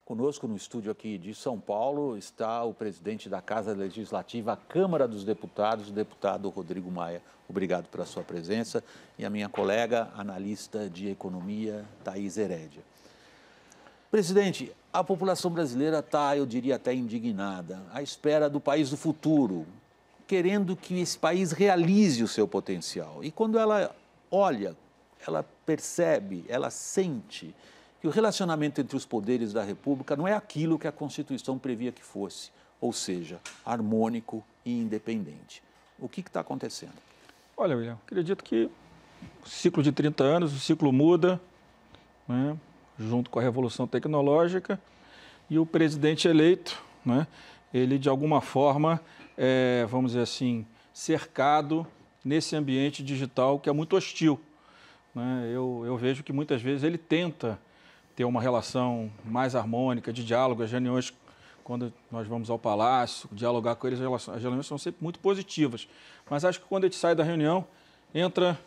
Conosco no estúdio aqui de São Paulo está o presidente da Casa Legislativa, a Câmara dos Deputados, o deputado Rodrigo Maia. Obrigado pela sua presença. E a minha colega, analista de economia, Thaís Herédia. Presidente, a população brasileira está, eu diria até indignada, à espera do país do futuro, querendo que esse país realize o seu potencial. E quando ela olha, ela percebe, ela sente que o relacionamento entre os poderes da República não é aquilo que a Constituição previa que fosse, ou seja, harmônico e independente. O que está acontecendo? Olha, William, acredito que o ciclo de 30 anos, o ciclo muda, né, junto com a Revolução Tecnológica, e o presidente eleito, né, ele de alguma forma, vamos dizer assim, cercado nesse ambiente digital que é muito hostil. Né? Eu vejo que muitas vezes ele tenta ter uma relação mais harmônica, de diálogo. As reuniões, quando nós vamos ao Palácio, dialogar com eles, as reuniões são sempre muito positivas. Mas acho que quando a gente sai da reunião, entra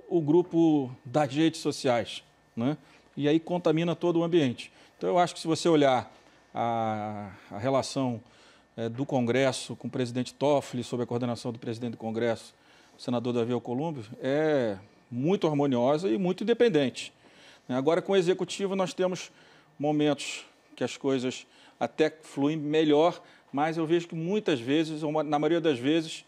o grupo das redes sociais, né? E aí contamina todo o ambiente. Então, eu acho que se você olhar a relação do Congresso com o presidente Toffoli, sob a coordenação do presidente do Congresso, o senador Davi Alcolumbre, é muito harmoniosa e muito independente. Agora, com o Executivo, nós temos momentos que as coisas até fluem melhor, mas eu vejo que muitas vezes, ou na maioria das vezes,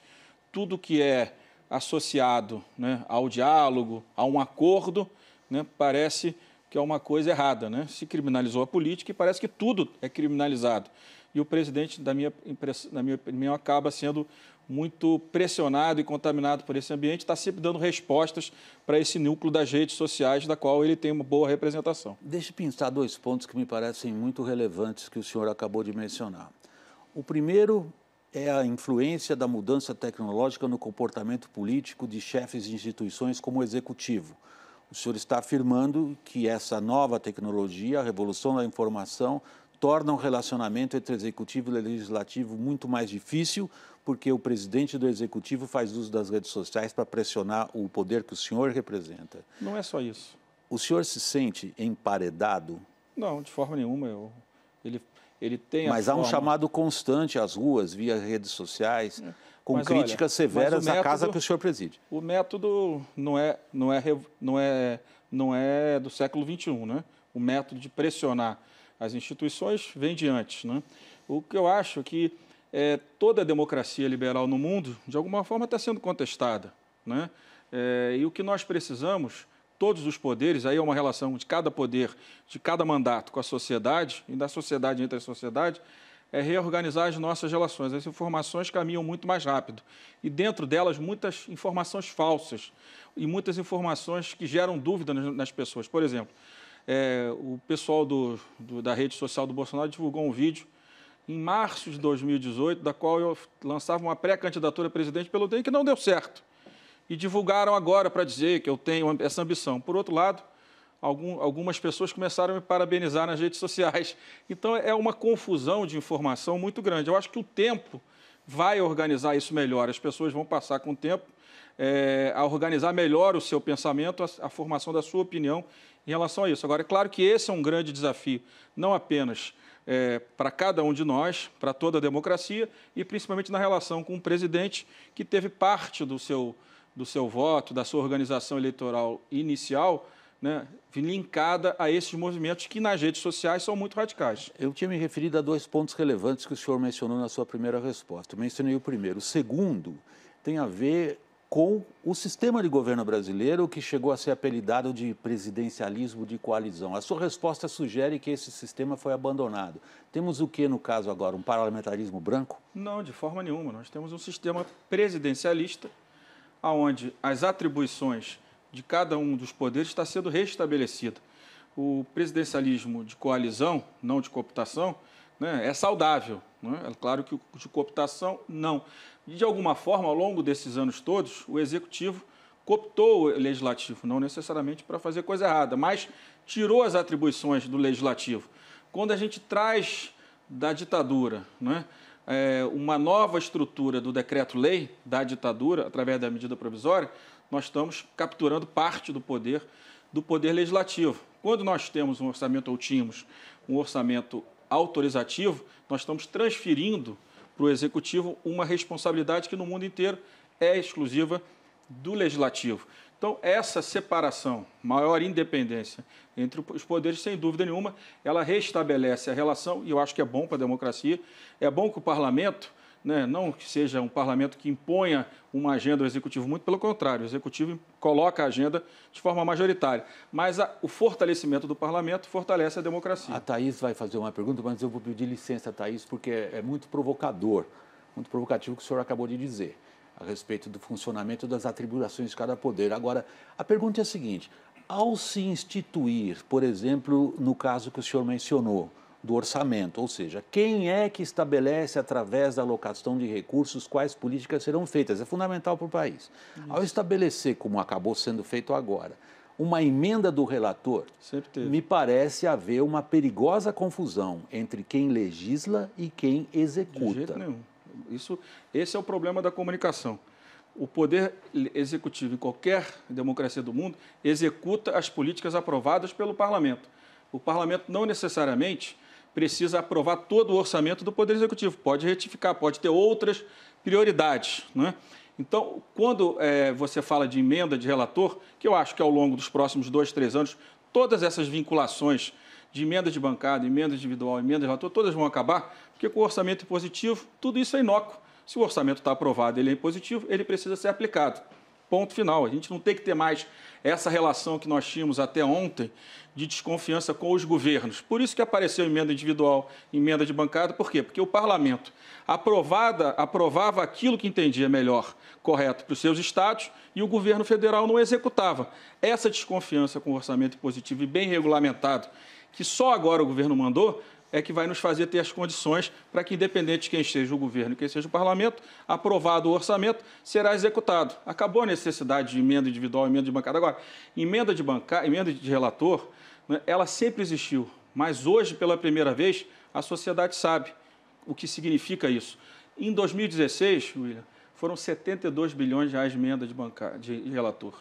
tudo que é associado, né, ao diálogo, a um acordo, né, parece que é uma coisa errada. Né? Se criminalizou a política e parece que tudo é criminalizado. E o presidente, na minha opinião, acaba sendo muito pressionado e contaminado por esse ambiente, está sempre dando respostas para esse núcleo das redes sociais, da qual ele tem uma boa representação. Deixe eu pensar dois pontos que me parecem muito relevantes que o senhor acabou de mencionar. O primeiro é a influência da mudança tecnológica no comportamento político de chefes de instituições como o Executivo. O senhor está afirmando que essa nova tecnologia, a revolução da informação, torna o relacionamento entre Executivo e Legislativo muito mais difícil, porque o presidente do Executivo faz uso das redes sociais para pressionar o poder que o senhor representa. Não é só isso. O senhor se sente emparedado? Não, de forma nenhuma. Ele tem Mas há um chamado constante às ruas, via redes sociais, com críticas severas à casa que o senhor preside. O método não é do século XXI, né? O método de pressionar as instituições vem de antes, né? O que eu acho é que toda a democracia liberal no mundo, de alguma forma, está sendo contestada, né? E o que nós precisamos, todos os poderes, aí é uma relação de cada poder, de cada mandato com a sociedade, e da sociedade entre a sociedade, é reorganizar as nossas relações. As informações caminham muito mais rápido. E dentro delas, muitas informações falsas e muitas informações que geram dúvida nas pessoas. Por exemplo, o pessoal da rede social do Bolsonaro divulgou um vídeo em março de 2018, da qual eu lançava uma pré-candidatura a presidente pelo DEM, que não deu certo. E divulgaram agora para dizer que eu tenho essa ambição. Por outro lado, algumas pessoas começaram a me parabenizar nas redes sociais. Então, é uma confusão de informação muito grande. Eu acho que o tempo vai organizar isso melhor. As pessoas vão passar com o tempo a organizar melhor o seu pensamento, a formação da sua opinião em relação a isso. Agora, é claro que esse é um grande desafio, não apenas para cada um de nós, para toda a democracia, e principalmente na relação com o presidente, que teve parte do seu voto, da sua organização eleitoral inicial, né, linkada a esses movimentos que nas redes sociais são muito radicais. Eu tinha me referido a dois pontos relevantes que o senhor mencionou na sua primeira resposta. Eu mencionei o primeiro. O segundo tem a ver com o sistema de governo brasileiro, que chegou a ser apelidado de presidencialismo de coalizão. A sua resposta sugere que esse sistema foi abandonado. Temos o que, no caso agora, um parlamentarismo branco? Não, de forma nenhuma. Nós temos um sistema presidencialista, onde as atribuições de cada um dos poderes está sendo restabelecida. O presidencialismo de coalizão, não de cooptação, né, é saudável. Né? É claro que o de cooptação, não. E, de alguma forma, ao longo desses anos todos, o Executivo cooptou o Legislativo, não necessariamente para fazer coisa errada, mas tirou as atribuições do Legislativo. Quando a gente traz da ditadura, né, uma nova estrutura do decreto-lei da ditadura, através da medida provisória, nós estamos capturando parte do poder legislativo. Quando nós temos um orçamento, ou tínhamos um orçamento autorizativo, nós estamos transferindo para o Executivo uma responsabilidade que no mundo inteiro é exclusiva do Legislativo. Então, essa separação, maior independência entre os poderes, sem dúvida nenhuma, ela restabelece a relação, e eu acho que é bom para a democracia, é bom que o parlamento, né, não que seja um parlamento que imponha uma agenda ao Executivo, muito pelo contrário, o Executivo coloca a agenda de forma majoritária, mas o fortalecimento do parlamento fortalece a democracia. A Thaís vai fazer uma pergunta, mas eu vou pedir licença, Thaís, porque é muito provocador, muito provocativo o que o senhor acabou de dizer a respeito do funcionamento das atribuições de cada poder. Agora, a pergunta é a seguinte: ao se instituir, por exemplo, no caso que o senhor mencionou, do orçamento, ou seja, quem é que estabelece, através da alocação de recursos, quais políticas serão feitas? É fundamental para o país. Isso. Ao estabelecer, como acabou sendo feito agora, uma emenda do relator, me parece haver uma perigosa confusão entre quem legisla e quem executa. De jeito nenhum. Esse é o problema da comunicação. O poder executivo, em qualquer democracia do mundo, executa as políticas aprovadas pelo parlamento. O parlamento não necessariamente precisa aprovar todo o orçamento do poder executivo. Pode retificar, pode ter outras prioridades, né? Então, quando você fala de emenda de relator, que eu acho que ao longo dos próximos 2, 3 anos, todas essas vinculações de emenda de bancada, emenda individual, emenda de relator, todas vão acabar, porque com o orçamento impositivo, tudo isso é inócuo. Se o orçamento está aprovado, ele é impositivo, ele precisa ser aplicado. Ponto final. A gente não tem que ter mais essa relação que nós tínhamos até ontem de desconfiança com os governos. Por isso que apareceu emenda individual, emenda de bancada. Por quê? Porque o parlamento aprovava aquilo que entendia melhor, correto, para os seus estados, e o governo federal não executava. Essa desconfiança com o orçamento positivo e bem regulamentado, que só agora o governo mandou, é que vai nos fazer ter as condições para que, independente de quem esteja o governo e quem seja o parlamento, aprovado o orçamento, será executado. Acabou a necessidade de emenda individual, emenda de bancada. Agora, emenda de relator, né, ela sempre existiu, mas hoje, pela primeira vez, a sociedade sabe o que significa isso. Em 2016, William, foram 72 bilhões de reais de emenda de relator.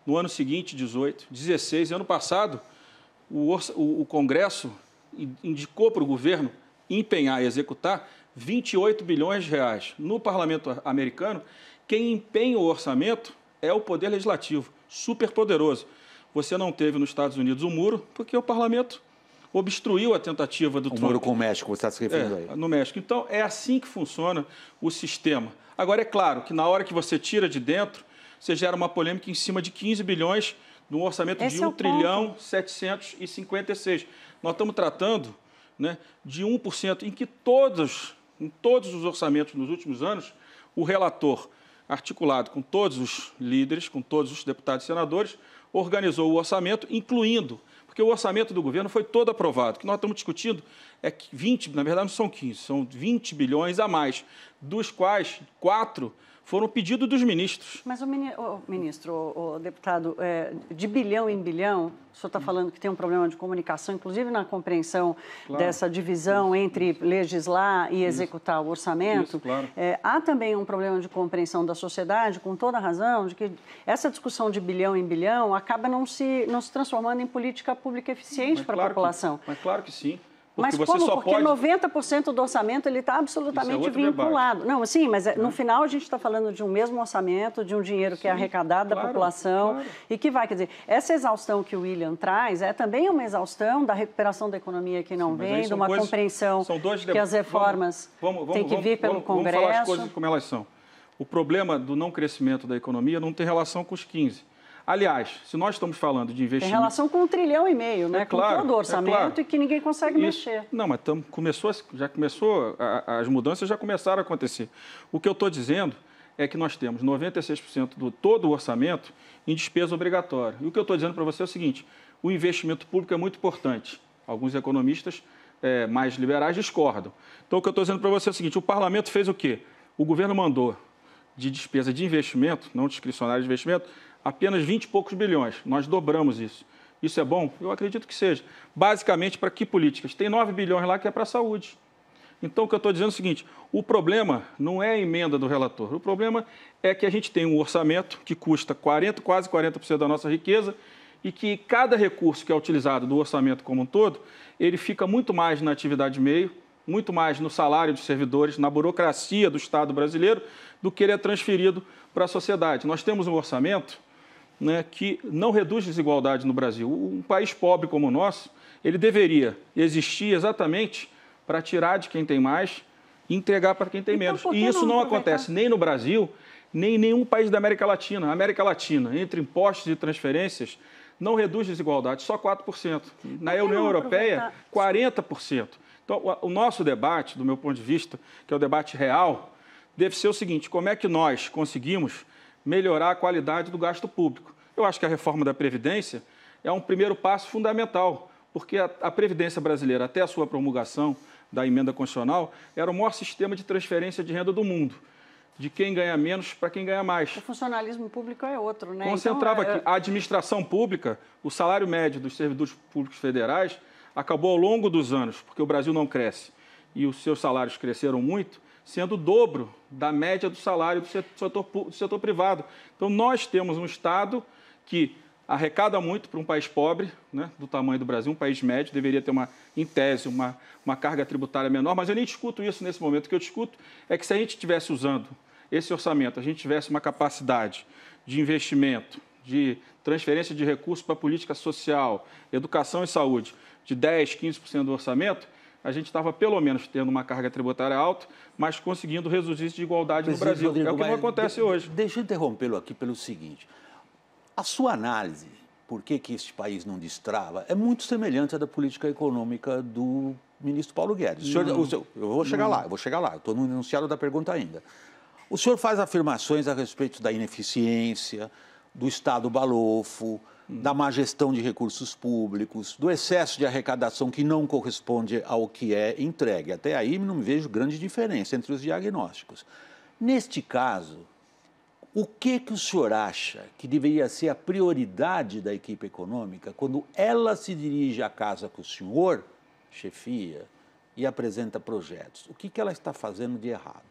No ano seguinte, 18, 16, e ano passado, o Congresso indicou para o governo empenhar e executar 28 bilhões de reais. No parlamento americano, quem empenha o orçamento é o poder legislativo, super poderoso. Você não teve nos Estados Unidos o muro, porque o parlamento obstruiu a tentativa do Trump. O muro com o México, você está se referindo aí. No México. Então, é assim que funciona o sistema. Agora, é claro que na hora que você tira de dentro, você gera uma polêmica em cima de 15 bilhões de um orçamento de 1 trilhão 756. Nós estamos tratando, né, de 1%, em que todos os orçamentos nos últimos anos, o relator, articulado com todos os líderes, com todos os deputados e senadores, organizou o orçamento, incluindo, porque o orçamento do governo foi todo aprovado. O que nós estamos discutindo é que 20, na verdade não são 15, são 20 bilhões a mais, dos quais 4 foram pedido dos ministros. Mas o deputado, de bilhão em bilhão, o senhor está falando que tem um problema de comunicação, inclusive na compreensão dessa divisão entre legislar e executar o orçamento. Claro. Há também um problema de compreensão da sociedade, com toda a razão, de que essa discussão de bilhão em bilhão acaba não se transformando em política pública eficiente para a população. Mas claro que sim. Mas como? Porque 90% do orçamento ele está absolutamente vinculado. Debate. Não, sim, mas no final a gente está falando de um mesmo orçamento, de um dinheiro que é arrecadado da população e que vai, quer dizer, essa exaustão que o William traz é também uma exaustão da recuperação da economia que não vem, de uma compreensão que as reformas têm que vir pelo Congresso. Vamos falar as coisas como elas são. O problema do não crescimento da economia não tem relação com os 15. Aliás, se nós estamos falando de investimento... Tem relação com 1,5 trilhão, né? Com todo o orçamento e que ninguém consegue mexer. Não, mas as mudanças já começaram a acontecer. O que eu estou dizendo é que nós temos 96% do todo o orçamento em despesa obrigatória. E o que eu estou dizendo para você é o seguinte: o investimento público é muito importante. Alguns economistas mais liberais discordam. Então, o que eu estou dizendo para você é o seguinte: o parlamento fez o quê? O governo mandou de despesa de investimento, não discricionária de investimento, apenas 20 e poucos bilhões. Nós dobramos isso. Isso é bom? Eu acredito que seja. Basicamente, para que políticas? Tem 9 bilhões lá que é para a saúde. Então, o que eu estou dizendo é o seguinte: o problema não é a emenda do relator. O problema é que a gente tem um orçamento que custa quase 40% da nossa riqueza e que cada recurso que é utilizado do orçamento como um todo, ele fica muito mais na atividade meio, muito mais no salário dos servidores, na burocracia do Estado brasileiro, do que ele é transferido para a sociedade. Nós temos um orçamento, né, que não reduz desigualdade no Brasil. Um país pobre como o nosso, ele deveria existir exatamente para tirar de quem tem mais e entregar para quem tem menos. E isso não acontece nem no Brasil, nem em nenhum país da América Latina. A América Latina, entre impostos e transferências, não reduz desigualdade, só 4%. Na União Europeia, 40%. Então, o nosso debate, do meu ponto de vista, que é o debate real, deve ser o seguinte: como é que nós conseguimos melhorar a qualidade do gasto público? Eu acho que a reforma da Previdência é um primeiro passo fundamental, porque a Previdência brasileira, até a sua promulgação da emenda constitucional, era o maior sistema de transferência de renda do mundo, de quem ganha menos para quem ganha mais. O funcionalismo público é outro, né? Concentrava aqui. A administração pública, o salário médio dos servidores públicos federais acabou ao longo dos anos, porque o Brasil não cresce e os seus salários cresceram muito, sendo o dobro da média do salário do setor privado. Então, nós temos um Estado que arrecada muito para um país pobre, né, do tamanho do Brasil, um país médio, deveria ter, em tese, uma carga tributária menor, mas eu nem discuto isso nesse momento. O que eu discuto é que se a gente estivesse usando esse orçamento, a gente tivesse uma capacidade de investimento, de transferência de recursos para a política social, educação e saúde, de 10%, 15% do orçamento, a gente estava, pelo menos, tendo uma carga tributária alta, mas conseguindo reduzir essa desigualdade no Brasil. Rodrigo, é o que não acontece hoje. Deixa eu interrompê-lo aqui pelo seguinte. A sua análise, por que este país não destrava, é muito semelhante à da política econômica do ministro Paulo Guedes. Eu vou chegar lá, estou no enunciado da pergunta ainda. O senhor faz afirmações a respeito da ineficiência, do Estado balofo, da má gestão de recursos públicos, do excesso de arrecadação que não corresponde ao que é entregue. Até aí não vejo grande diferença entre os diagnósticos. Neste caso, o que o senhor acha que deveria ser a prioridade da equipe econômica quando ela se dirige à casa que o senhor chefia e apresenta projetos? O que ela está fazendo de errado?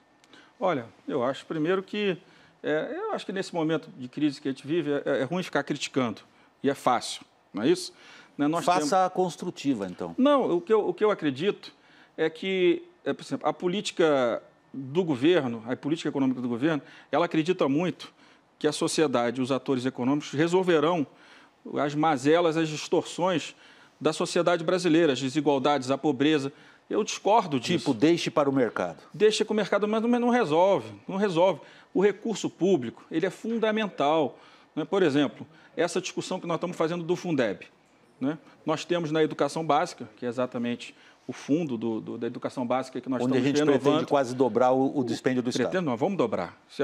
Olha, eu acho primeiro que nesse momento de crise que a gente vive é ruim ficar criticando. E é fácil, não é isso? Faça a construtiva, então. Não, o que eu acredito é que, por exemplo, a política do governo, a política econômica do governo, ela acredita muito que a sociedade, os atores econômicos resolverão as mazelas, as distorções da sociedade brasileira, as desigualdades, a pobreza. Eu discordo disso. Tipo, deixe para o mercado. Deixa com o mercado, mas não resolve, não resolve. O recurso público, ele é fundamental. Né? Por exemplo, essa discussão que nós estamos fazendo do Fundeb. Né? Nós temos na educação básica, que é exatamente o fundo da educação básica que nós estamos renovando. Onde a gente pretende quase dobrar o dispêndio do Estado. Nós vamos dobrar. Isso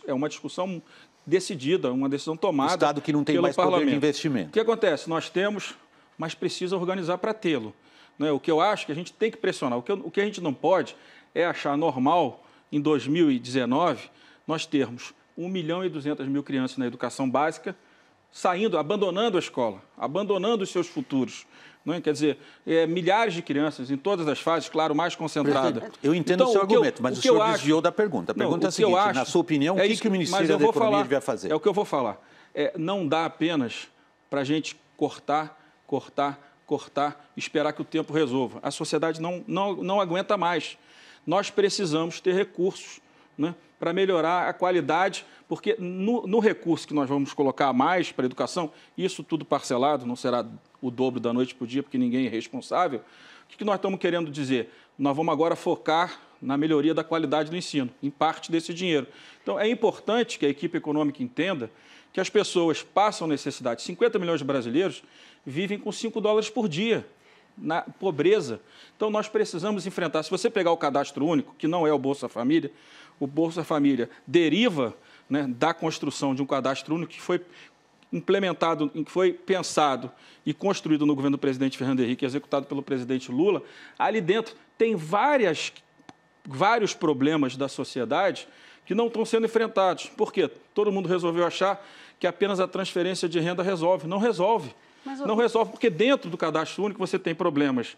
é uma discussão decidida, uma decisão tomada pelo Estado que não tem mais Parlamento. Poder de investimento. O que acontece? Nós temos, mas precisa organizar para tê-lo. Né? O que eu acho que a gente tem que pressionar, o que a gente não pode é achar normal, em 2019, nós termos 1.200.000 crianças na educação básica saindo, abandonando a escola, abandonando os seus futuros. Não é? Quer dizer, milhares de crianças em todas as fases, claro, mais concentrada. Eu entendo o seu argumento, mas o senhor desviou da pergunta. A pergunta é a seguinte, na sua opinião, o que o Ministério da Economia devia fazer? É o que eu vou falar. Não dá apenas para a gente cortar, esperar que o tempo resolva. A sociedade não aguenta mais. Nós precisamos ter recursos, né, para melhorar a qualidade, porque no recurso que nós vamos colocar a mais para a educação, isso tudo parcelado, não será o dobro da noite para o dia, porque ninguém é responsável. O que nós estamos querendo dizer? Nós vamos agora focar na melhoria da qualidade do ensino, em parte desse dinheiro. Então, é importante que a equipe econômica entenda que as pessoas passam necessidade. 50 milhões de brasileiros vivem com $5 por dia, na pobreza. Então, nós precisamos enfrentar. Se você pegar o cadastro único, que não é o Bolsa Família, o Bolsa Família deriva, né, da construção de um cadastro único que foi implementado, que foi pensado e construído no governo do presidente Fernando Henrique, executado pelo presidente Lula. Ali dentro tem vários problemas da sociedade que não estão sendo enfrentados. Por quê? Todo mundo resolveu achar que apenas a transferência de renda resolve. Não resolve. Não resolve, porque dentro do cadastro único você tem problemas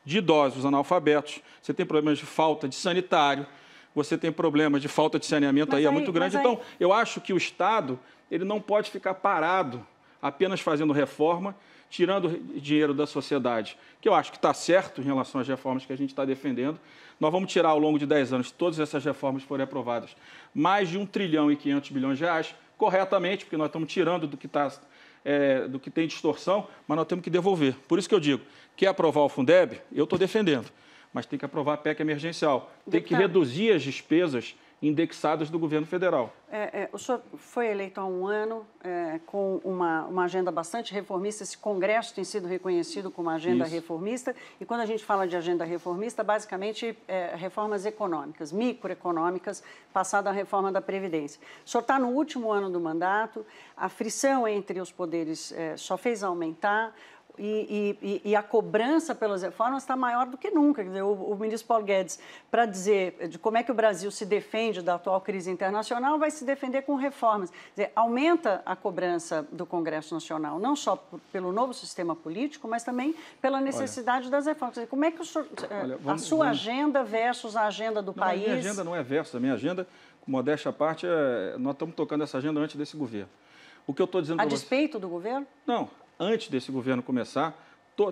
de idosos analfabetos, você tem problemas de falta de sanitário, você tem problemas de falta de saneamento muito grande. Então, eu acho que o Estado ele não pode ficar parado apenas fazendo reforma, tirando dinheiro da sociedade, que eu acho que está certo em relação às reformas que a gente está defendendo. Nós vamos tirar ao longo de 10 anos, se todas essas reformas forem aprovadas, mais de 1 trilhão e 500 bilhões de reais, corretamente, porque nós estamos tirando do que tem distorção, mas nós temos que devolver. Por isso que eu digo, quer aprovar o Fundeb? Eu estou defendendo, mas tem que aprovar a PEC emergencial. Tem que reduzir as despesas indexadas do governo federal. O senhor foi eleito há um ano com uma agenda bastante reformista. Esse Congresso tem sido reconhecido como uma agenda reformista. E quando a gente fala de agenda reformista, basicamente reformas econômicas, microeconômicas, passada a reforma da Previdência. O senhor está no último ano do mandato, a frição entre os poderes só fez aumentar. E a cobrança pelas reformas está maior do que nunca. Quer dizer, o ministro Paulo Guedes, para dizer de como é que o Brasil se defende da atual crise internacional, vai se defender com reformas. Quer dizer, aumenta a cobrança do Congresso Nacional, não só pelo novo sistema político, mas também pela necessidade das reformas. Quer dizer, como é que o senhor, a sua agenda versus a agenda do país... A minha agenda não é versus. A minha agenda, com modéstia à parte, nós estamos tocando essa agenda antes desse governo. O que eu estou dizendo a despeito do governo? Não. Antes desse governo começar...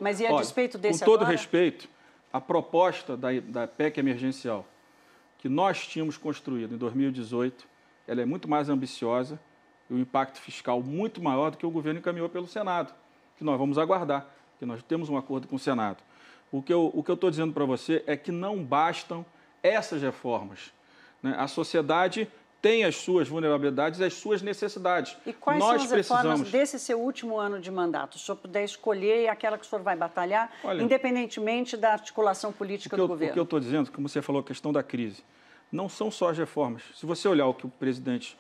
Mas e a despeito desse agora? Com todo agora? Respeito, a proposta da PEC emergencial que nós tínhamos construído em 2018, ela é muito mais ambiciosa e o impacto fiscal muito maior do que o governo encaminhou pelo Senado, que nós vamos aguardar, que nós temos um acordo com o Senado. O que eu estou dizendo para você é que não bastam essas reformas, né? A sociedade tem as suas vulnerabilidades e as suas necessidades. E quais são as reformas desse seu último ano de mandato? Se o senhor puder escolher aquela que o senhor vai batalhar, independentemente da articulação política do governo. O que eu estou dizendo, como você falou, a questão da crise, não são só as reformas. Se você olhar o que o presidente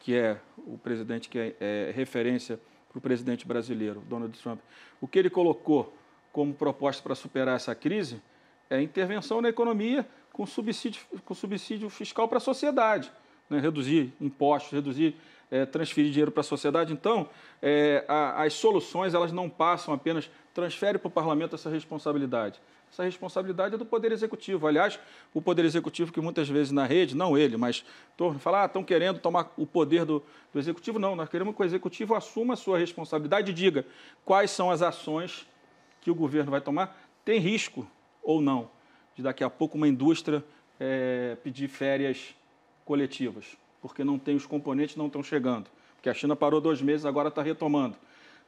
que é referência para o presidente brasileiro, Donald Trump, o que ele colocou como proposta para superar essa crise é intervenção na economia com subsídio fiscal para a sociedade. Reduzir impostos, transferir dinheiro para a sociedade. Então, as soluções elas não passam apenas, transfere para o parlamento essa responsabilidade. Essa responsabilidade é do Poder Executivo. Aliás, o Poder Executivo que muitas vezes na rede, não ele, mas estão querendo tomar o poder do Executivo. Não, nós queremos que o Executivo assuma a sua responsabilidade e diga quais são as ações que o governo vai tomar. Tem risco ou não de daqui a pouco uma indústria pedir férias coletivas, porque não tem os componentes, não estão chegando. Porque a China parou 2 meses, agora está retomando.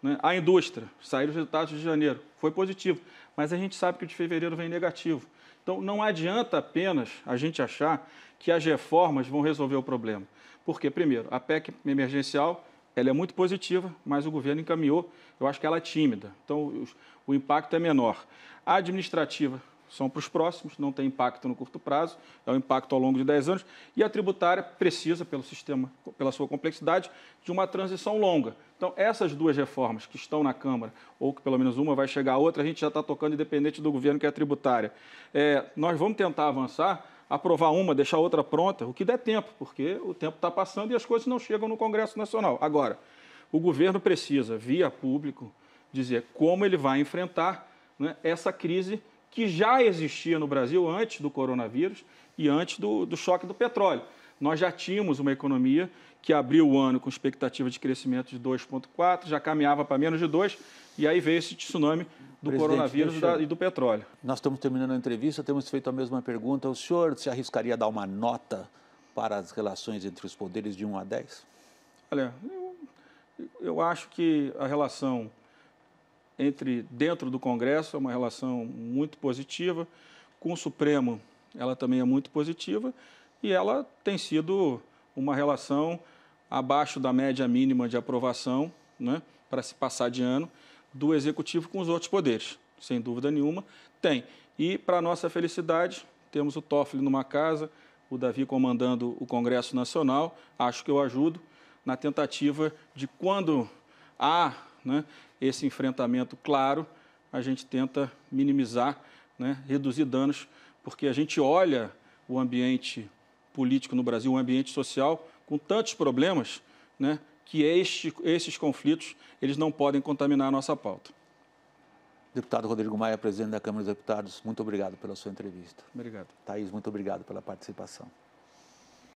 Né? A indústria, saíram os resultados de janeiro, foi positivo, mas a gente sabe que o de fevereiro vem negativo. Então, não adianta apenas a gente achar que as reformas vão resolver o problema. Porque, primeiro, a PEC emergencial ela é muito positiva, mas o governo encaminhou, eu acho que ela é tímida. Então, o impacto é menor. A administrativa são para os próximos, não tem impacto no curto prazo, é um impacto ao longo de 10 anos, e a tributária precisa, pelo sistema, pela sua complexidade, de uma transição longa. Então, essas 2 reformas que estão na Câmara, ou que pelo menos uma vai chegar a outra, a gente já está tocando independente do governo, que é a tributária. Nós vamos tentar avançar, aprovar uma, deixar a outra pronta, o que der tempo, porque o tempo está passando e as coisas não chegam no Congresso Nacional. Agora, o governo precisa, via público, dizer como ele vai enfrentar, né, essa crise que já existia no Brasil antes do coronavírus e antes do choque do petróleo. Nós já tínhamos uma economia que abriu o ano com expectativa de crescimento de 2,4, já caminhava para menos de 2, e aí veio esse tsunami do coronavírus e do petróleo. Nós estamos terminando a entrevista, temos feito a mesma pergunta. O senhor se arriscaria a dar uma nota para as relações entre os poderes de 1 a 10? Olha, eu acho que a relação dentro do Congresso é uma relação muito positiva, com o Supremo ela também é muito positiva e ela tem sido uma relação abaixo da média mínima de aprovação, né, para se passar de ano, do Executivo com os outros poderes, sem dúvida nenhuma, tem. E, para nossa felicidade, temos o Toffoli numa casa, o Davi comandando o Congresso Nacional, acho que eu ajudo na tentativa de quando há, né, esse enfrentamento claro, a gente tenta minimizar, né, reduzir danos, porque a gente olha o ambiente político no Brasil, o ambiente social, com tantos problemas, né, que esses conflitos eles não podem contaminar a nossa pauta. Deputado Rodrigo Maia, presidente da Câmara dos Deputados, muito obrigado pela sua entrevista. Obrigado. Thaís, muito obrigado pela participação.